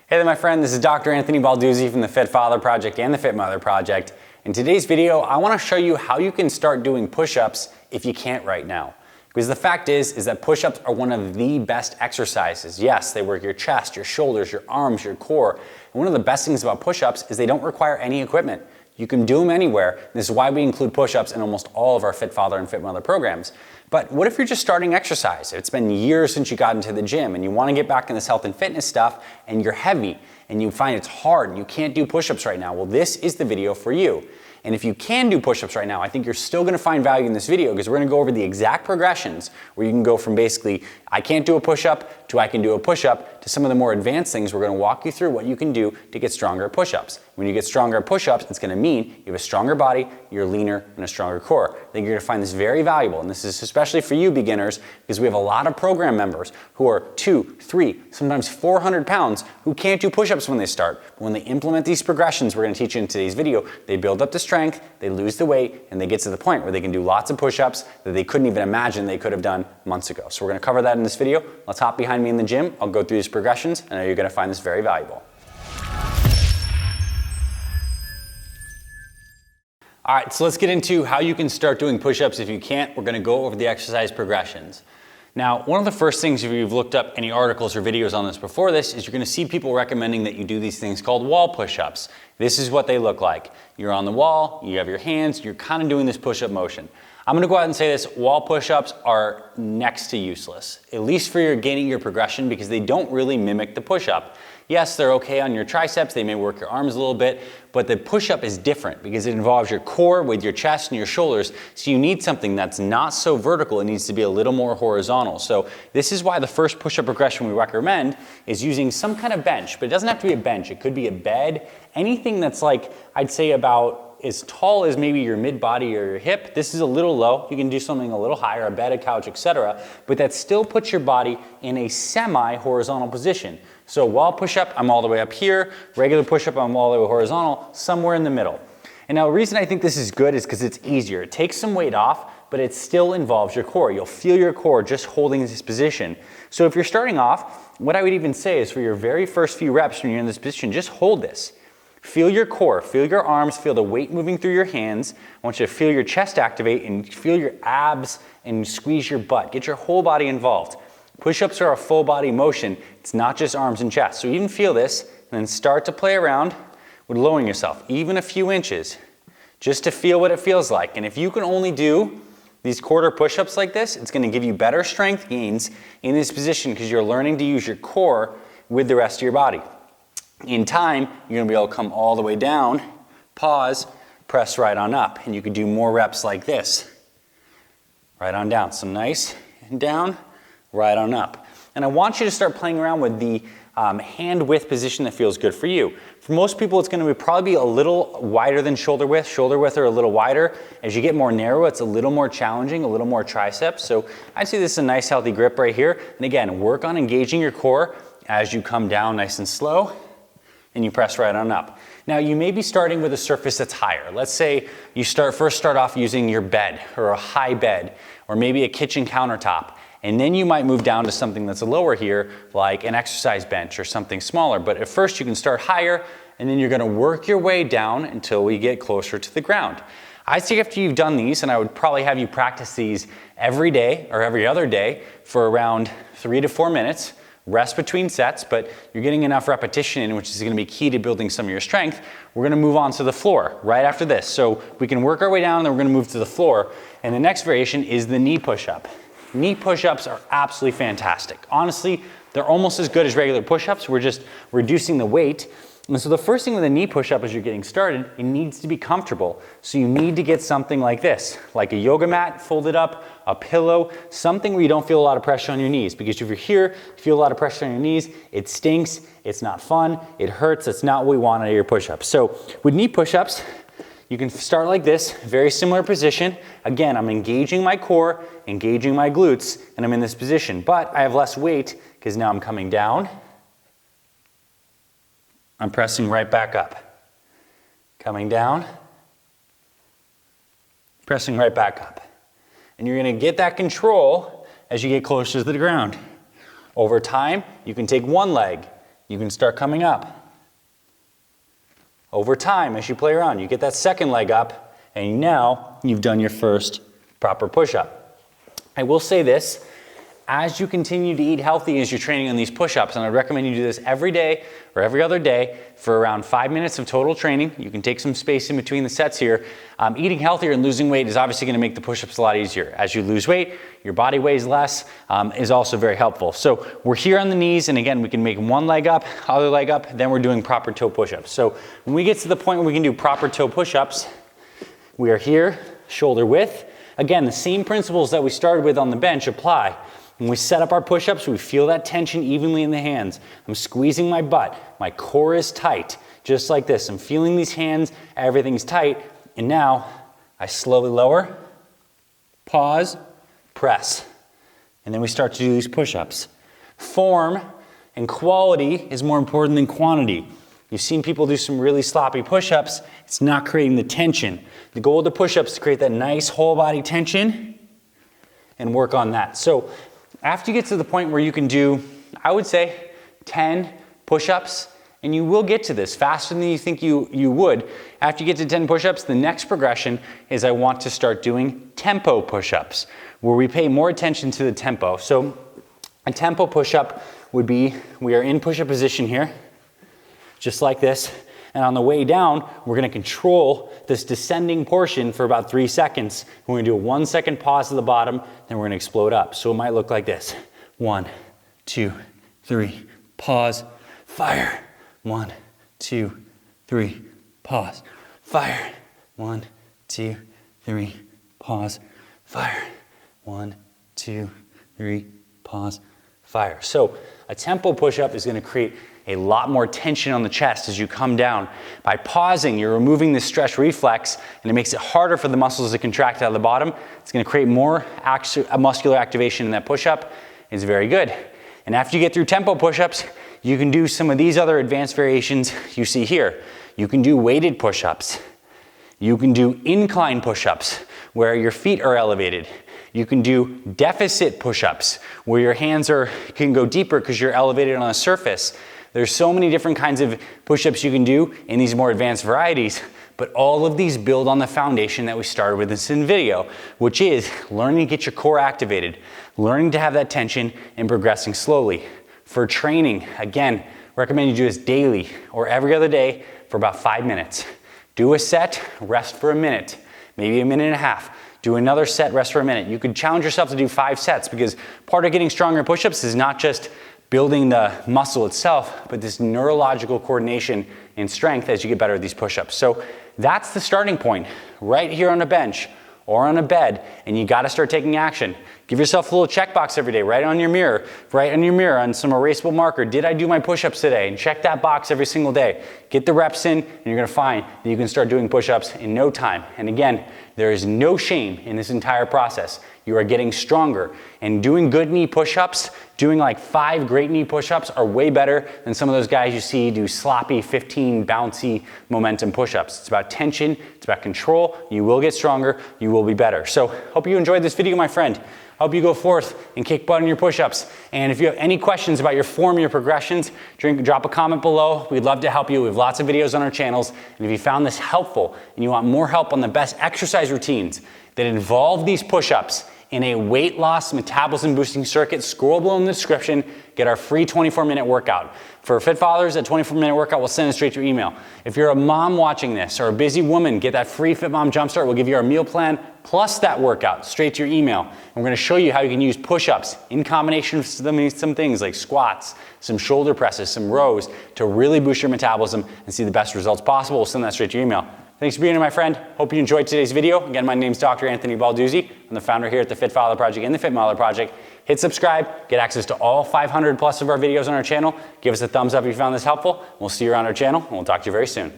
Hey there my friend, this is Dr. Anthony Balduzzi from the Fit Father Project and the Fit Mother Project. In today's video, I want to show you how you can start doing push-ups if you can't right now. Because the fact is that push-ups are one of the best exercises. Yes, they work your chest, your shoulders, your arms, your core. And one of the best things about push-ups is they don't require any equipment. You can do them anywhere. This is why we include push-ups in almost all of our Fit Father and Fit Mother programs. But what if you're just starting exercise? It's been years since you got into the gym and you want to get back in this health and fitness stuff and you're heavy and you find it's hard and you can't do push-ups right now. Well, this is the video for you. And if you can do push-ups right now, I think you're still going to find value in this video because we're going to go over the exact progressions where you can go from basically I can't do a push-up to I can do a push-up to some of the more advanced things. We're going to walk you through what you can do to get stronger at push-ups. When you get stronger at push-ups, it's going to mean you have a stronger body, you're leaner, and a stronger core. I think you're going to find this very valuable, and this is especially for you beginners because we have a lot of program members who are 200, 300, sometimes 400 pounds who can't do push-ups when they start. But when they implement these progressions we're going to teach you in today's video, they build up the strength, they lose the weight, and they get to the point where they can do lots of push-ups that they couldn't even imagine they could have done months ago. So we're going to cover that in this video. Let's hop behind me in the gym. I'll go through these progressions, and I know you're going to find this very valuable. All right, so let's get into how you can start doing push-ups if you can't. We're going to go over the exercise progressions. Now, one of the first things, if you've looked up any articles or videos on this before this, is you're going to see people recommending that you do these things called wall push-ups. This is what they look like. You're on the wall, you have your hands, you're kind of doing this push-up motion. I'm going to go out and say this, wall push-ups are next to useless, at least for your gaining your progression because they don't really mimic the push-up. Yes, they're okay on your triceps, they may work your arms a little bit, but the push-up is different because it involves your core with your chest and your shoulders, so you need something that's not so vertical, it needs to be a little more horizontal. So this is why the first push-up progression we recommend is using some kind of bench, but it doesn't have to be a bench, it could be a bed, anything that's like, I'd say about as tall as maybe your mid-body or your hip. This is a little low. You can do something a little higher, a bed, a couch, etc. But that still puts your body in a semi-horizontal position. So wall push-up, I'm all the way up here. Regular push-up, I'm all the way horizontal, somewhere in the middle. And now the reason I think this is good is because it's easier. It takes some weight off, but it still involves your core. You'll feel your core just holding this position. So if you're starting off, what I would even say is for your very first few reps when you're in this position, just hold this. Feel your core, feel your arms, feel the weight moving through your hands. I want you to feel your chest activate and feel your abs and squeeze your butt. Get your whole body involved. Push-ups are a full body motion. It's not just arms and chest. So even feel this and then start to play around with lowering yourself, even a few inches, just to feel what it feels like. And if you can only do these quarter push-ups like this, it's going to give you better strength gains in this position because you're learning to use your core with the rest of your body. In time, you're going to be able to come all the way down, pause, press right on up. And you could do more reps like this. Right on down. So nice and down, right on up. And I want you to start playing around with the hand width position that feels good for you. For most people, it's going to probably be a little wider than shoulder width. Shoulder width are a little wider. As you get more narrow, it's a little more challenging, a little more triceps. So I'd say this is a nice healthy grip right here. And again, work on engaging your core as you come down nice and slow. And you press right on up. Now you may be starting with a surface that's higher. Let's say you first start off using your bed or a high bed or maybe a kitchen countertop. And then you might move down to something that's lower here like an exercise bench or something smaller. But at first you can start higher and then you're going to work your way down until we get closer to the ground. I think after you've done these, and I would probably have you practice these every day or every other day for around 3 to 4 minutes. Rest between sets, but you're getting enough repetition in, which is going to be key to building some of your strength. We're going to move on to the floor right after this. So we can work our way down, and then we're going to move to the floor. And the next variation is the knee push-up. Knee push-ups are absolutely fantastic. Honestly, they're almost as good as regular push-ups. We're just reducing the weight. And so the first thing with a knee push-up as you're getting started, it needs to be comfortable. So you need to get something like this, like a yoga mat folded up, a pillow, something where you don't feel a lot of pressure on your knees. Because if you're here, you feel a lot of pressure on your knees, it stinks, it's not fun, it hurts, it's not what we want out of your push-ups. So with knee push-ups, you can start like this, very similar position. Again, I'm engaging my core, engaging my glutes, and I'm in this position. But I have less weight because now I'm coming down. I'm pressing right back up. Coming down, pressing right back up. And you're going to get that control as you get closer to the ground. Over time, you can take one leg, you can start coming up. Over time, as you play around, you get that second leg up, and now you've done your first proper push-up. I will say this, as you continue to eat healthy as you're training on these push-ups, and I'd recommend you do this every day or every other day for around 5 minutes of total training. You can take some space in between the sets here. Eating healthier and losing weight is obviously going to make the push-ups a lot easier. As you lose weight, your body weighs less, is also very helpful. So we're here on the knees, and again, we can make one leg up, other leg up, then we're doing proper toe push-ups. So when we get to the point where we can do proper toe push-ups, we are here, shoulder width. Again, the same principles that we started with on the bench apply. When we set up our push-ups, we feel that tension evenly in the hands. I'm squeezing my butt. My core is tight, just like this. I'm feeling these hands, everything's tight. And now I slowly lower, pause, press. And then we start to do these push-ups. Form and quality is more important than quantity. You've seen people do some really sloppy push-ups. It's not creating the tension. The goal of the push-ups is to create that nice whole body tension and work on that. So after you get to the point where you can do, I would say, 10 push-ups, and you will get to this faster than you think you would. After you get to 10 push-ups, the next progression is I want to start doing tempo push-ups, where we pay more attention to the tempo. So a tempo push-up would be, we are in push-up position here, just like this. And on the way down, we're gonna control this descending portion for about 3 seconds. We're gonna do a 1 second pause at the bottom, then we're gonna explode up. So it might look like this. 1, 2, 3, pause, fire. 1, 2, 3, pause, fire. 1, 2, 3, pause, fire. 1, 2, 3, pause, fire. So a tempo push-up is gonna create a lot more tension on the chest as you come down. By pausing, you're removing the stretch reflex, and it makes it harder for the muscles to contract out of the bottom. It's gonna create more muscular activation in that push-up. It's very good. And after you get through tempo push-ups, you can do some of these other advanced variations you see here. You can do weighted push-ups. You can do incline push-ups, where your feet are elevated. You can do deficit push-ups, where your hands can go deeper because you're elevated on a surface. There's so many different kinds of push-ups you can do in these more advanced varieties, but all of these build on the foundation that we started with this in video, which is learning to get your core activated, learning to have that tension, and progressing slowly. For training, again, recommend you do this daily or every other day for about 5 minutes. Do a set, rest for a minute, maybe a minute and a half. Do another set, rest for a minute. You could challenge yourself to do 5 sets, because part of getting stronger in push-ups is not just building the muscle itself, but this neurological coordination and strength as you get better at these push-ups. So that's the starting point, right here on a bench or on a bed, and you gotta start taking action. Give yourself a little checkbox every day, write on your mirror, on some erasable marker, did I do my push-ups today? And check that box every single day. Get the reps in, and you're gonna find that you can start doing push-ups in no time. And again, there is no shame in this entire process. You are getting stronger, and doing good knee push-ups, doing like 5 great knee push-ups are way better than some of those guys you see do sloppy 15 bouncy momentum push-ups. It's about tension, it's about control. You will get stronger, you will be better. So hope you enjoyed this video, my friend. Hope you go forth and kick butt in your push-ups. And if you have any questions about your form, your progressions, drop a comment below. We'd love to help you. We have lots of videos on our channels. And if you found this helpful and you want more help on the best exercise routines that involve these push-ups in a weight loss metabolism boosting circuit, scroll below in the description, get our free 24-minute workout. For Fit Fathers, a 24-minute workout will send it straight to your email. If you're a mom watching this or a busy woman, get that free Fit Mom Jumpstart. We'll give you our meal plan plus that workout straight to your email. And we're gonna show you how you can use push-ups in combination with some things like squats, some shoulder presses, some rows to really boost your metabolism and see the best results possible. We'll send that straight to your email. Thanks for being here, my friend. Hope you enjoyed today's video. Again, my name's Dr. Anthony Balduzzi. I'm the founder here at the Fit Father Project and the Fit Mother Project. Hit subscribe, get access to all 500 plus of our videos on our channel. Give us a thumbs up if you found this helpful. We'll see you around our channel, and we'll talk to you very soon.